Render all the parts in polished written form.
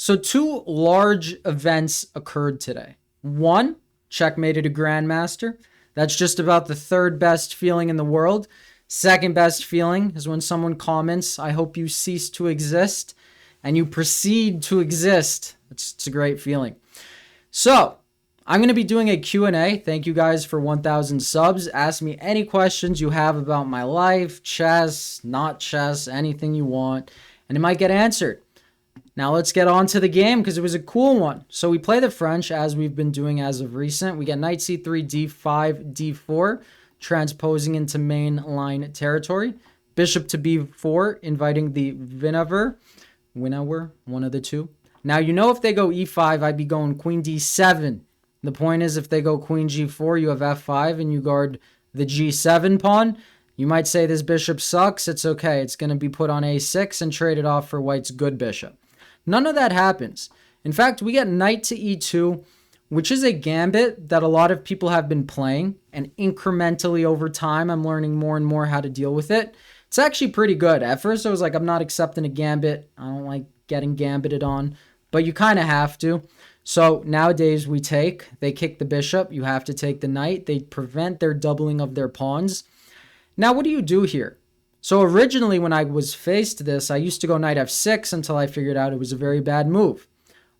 So two large events occurred today. One, checkmated a Grandmaster. That's just about the third best feeling in the world. Second best feeling is when someone comments, I hope you cease to exist, and you proceed to exist. It's a great feeling. So, I'm going to be doing a Q&A. Thank you guys for 1,000 subs. Ask me any questions you have about my life, chess, not chess, anything you want, and it might get answered. Now let's get on to the game because it was a cool one. So we play the French as we've been doing as of recent. We get knight c3, d5, d4, transposing into main line territory. Bishop to b4, inviting the winner, one of the two. Now you know if they go e5, I'd be going queen d7. The point is if they go queen g4, you have f5 and you guard the g7 pawn. You might say this bishop sucks. It's okay. It's going to be put on a6 and traded off for white's good bishop. None of that happens. In fact, we get knight to e2, which is a gambit that a lot of people have been playing. And incrementally over time, I'm learning more and more how to deal with it. It's actually pretty good. At first, I was like, I'm not accepting a gambit. I don't like getting gambited on. But you kind of have to. So nowadays they kick the bishop. You have to take the knight. They prevent their doubling of their pawns. Now, what do you do here? So originally when I was faced this, I used to go knight f6 until I figured out it was a very bad move.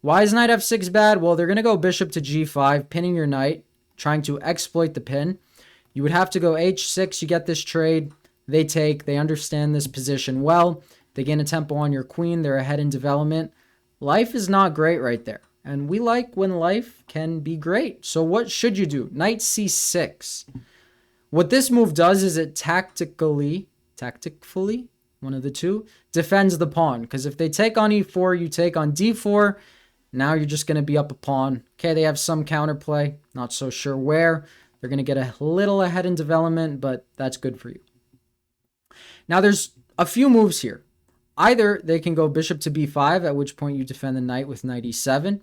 Why is knight f6 bad? Well, they're going to go bishop to g5, pinning your knight, trying to exploit the pin. You would have to go h6. You get this trade. They take. They understand this position well. They gain a tempo on your queen. They're ahead in development. Life is not great right there. And we like when life can be great. So what should you do? Knight c6. What this move does is it tactfully, one of the two, defends the pawn. Because if they take on e4, you take on d4. Now you're just going to be up a pawn. Okay, they have some counterplay. Not so sure where. They're going to get a little ahead in development, but that's good for you. Now there's a few moves here. Either they can go bishop to b5, at which point you defend the knight with knight e7.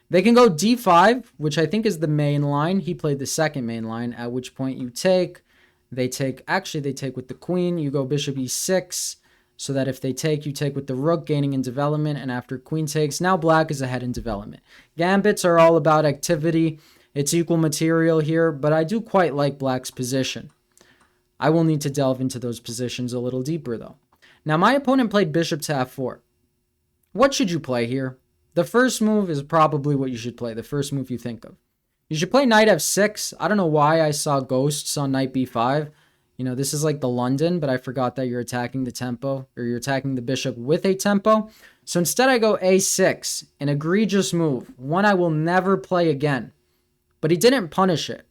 They can go d5, which I think is the main line. He played the second main line, at which point you take. They take with the queen. You go bishop e6, so that if they take, you take with the rook, gaining in development. And after queen takes, now black is ahead in development. Gambits are all about activity. It's equal material here, but I do quite like black's position. I will need to delve into those positions a little deeper, though. Now, my opponent played bishop to f4. What should you play here? The first move is probably what you should play, the first move you think of. You should play knight f6. I don't know why I saw ghosts on knight b5. You know, this is like the London, but I forgot that you're attacking the tempo, or you're attacking the bishop with a tempo. So instead I go a6, an egregious move, one I will never play again. But he didn't punish it.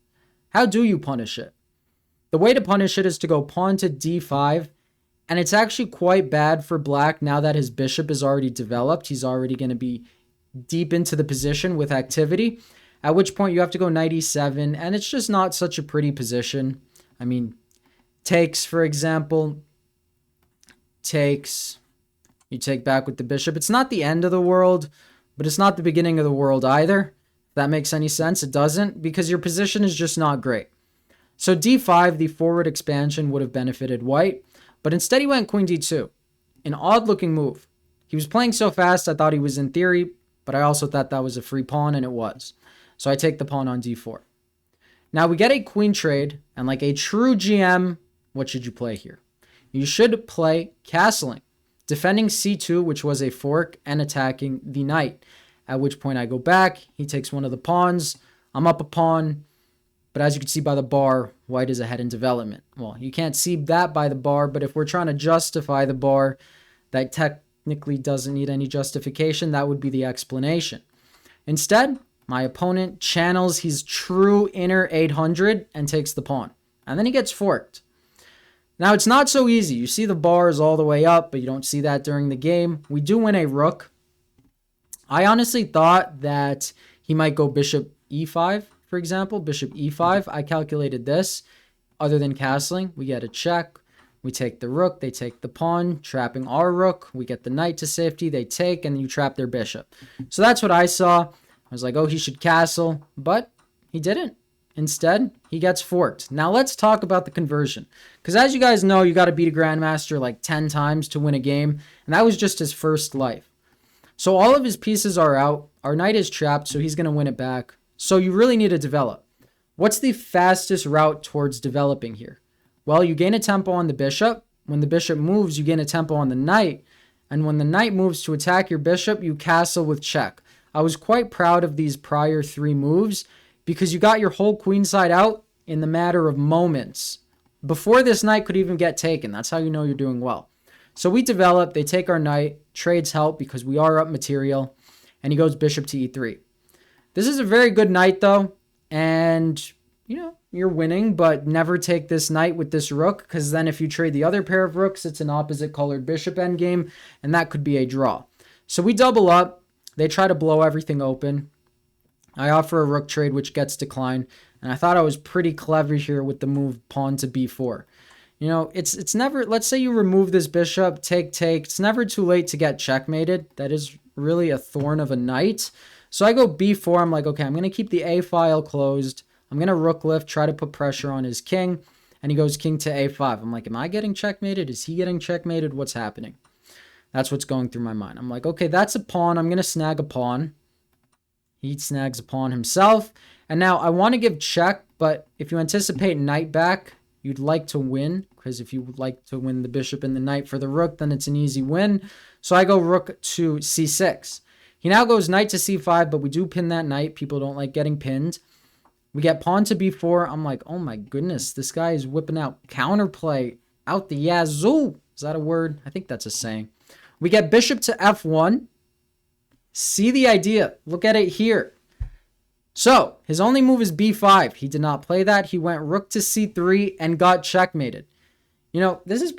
How do you punish it? The way to punish it is to go pawn to d5, and it's actually quite bad for black now that his bishop is already developed. He's already going to be deep into the position with activity, at which point you have to go knight e7, and it's just not such a pretty position. I mean, takes, for example, takes, you take back with the bishop. It's not the end of the world, but it's not the beginning of the world either. If that makes any sense, it doesn't, because your position is just not great. So d5, the forward expansion, would have benefited white. But instead he went queen d2. An odd-looking move. He was playing so fast I thought he was in theory, but I also thought that was a free pawn, and it was. So I take the pawn on d4. Now we get a queen trade, and like a true GM, what should you play here? You should play castling, defending c2, which was a fork, and attacking the knight. At which point I go back, he takes one of the pawns, I'm up a pawn. But as you can see by the bar, white is ahead in development. Well, you can't see that by the bar, but if we're trying to justify the bar, that technically doesn't need any justification. That would be the explanation. Instead, my opponent channels his true inner 800 and takes the pawn. And then he gets forked. Now, it's not so easy. You see the bar is all the way up, but you don't see that during the game. We do win a rook. I honestly thought that he might go bishop e5. For example, bishop e5, I calculated this. Other than castling, we get a check. We take the rook, they take the pawn, trapping our rook. We get the knight to safety, they take, and you trap their bishop. So that's what I saw. I was like, oh, he should castle, but he didn't. Instead, he gets forked. Now let's talk about the conversion. Because as you guys know, you got to beat a Grandmaster like 10 times to win a game. And that was just his first life. So all of his pieces are out. Our knight is trapped, so he's going to win it back. So you really need to develop. What's the fastest route towards developing here? Well, you gain a tempo on the bishop. When the bishop moves, you gain a tempo on the knight. And when the knight moves to attack your bishop, you castle with check. I was quite proud of these prior 3 moves because you got your whole queenside out in the matter of moments. Before this knight could even get taken. That's how you know you're doing well. So we develop, they take our knight, trades help because we are up material, and he goes bishop to e3. This is a very good knight though, and you're winning, but never take this knight with this rook, because then if you trade the other pair of rooks, it's an opposite colored bishop endgame, and that could be a draw. So we double up, they try to blow everything open. I offer a rook trade, which gets declined, and I thought I was pretty clever here with the move pawn to b4. It's never, let's say you remove this bishop, take, it's never too late to get checkmated. That is really a thorn of a knight. So I go b4, I'm like, okay, I'm going to keep the a file closed. I'm going to rook lift, try to put pressure on his king, and he goes king to a5. I'm like, am I getting checkmated? Is he getting checkmated? What's happening? That's what's going through my mind. I'm like, okay, that's a pawn. I'm going to snag a pawn. He snags a pawn himself. And now I want to give check, but if you anticipate knight back, you'd like to win, because if you would like to win the bishop and the knight for the rook, then it's an easy win. So I go rook to c6. He now goes knight to c5, but we do pin that knight. People don't like getting pinned. We get pawn to b4. I'm like, oh my goodness, this guy is whipping out counterplay out the yazoo. Is that a word? I think that's a saying. We get bishop to f1. See the idea. Look at it here. So his only move is b5. He did not play that. He went rook to c3 and got checkmated. This is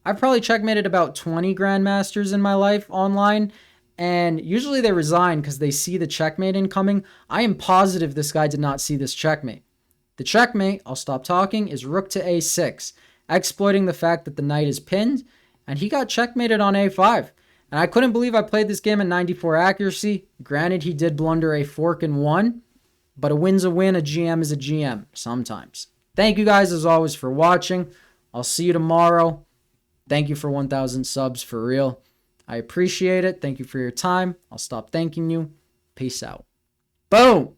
I've probably checkmated about 20 grandmasters in my life online. And usually they resign because they see the checkmate incoming. I am positive this guy did not see this checkmate. The checkmate, I'll stop talking, is rook to a6, exploiting the fact that the knight is pinned, and he got checkmated on a5. And I couldn't believe I played this game at 94 accuracy. Granted, he did blunder a fork and won, but a win's a win, a GM is a GM sometimes. Thank you guys as always for watching. I'll see you tomorrow. Thank you for 1,000 subs for real. I appreciate it. Thank you for your time. I'll stop thanking you. Peace out. Boom.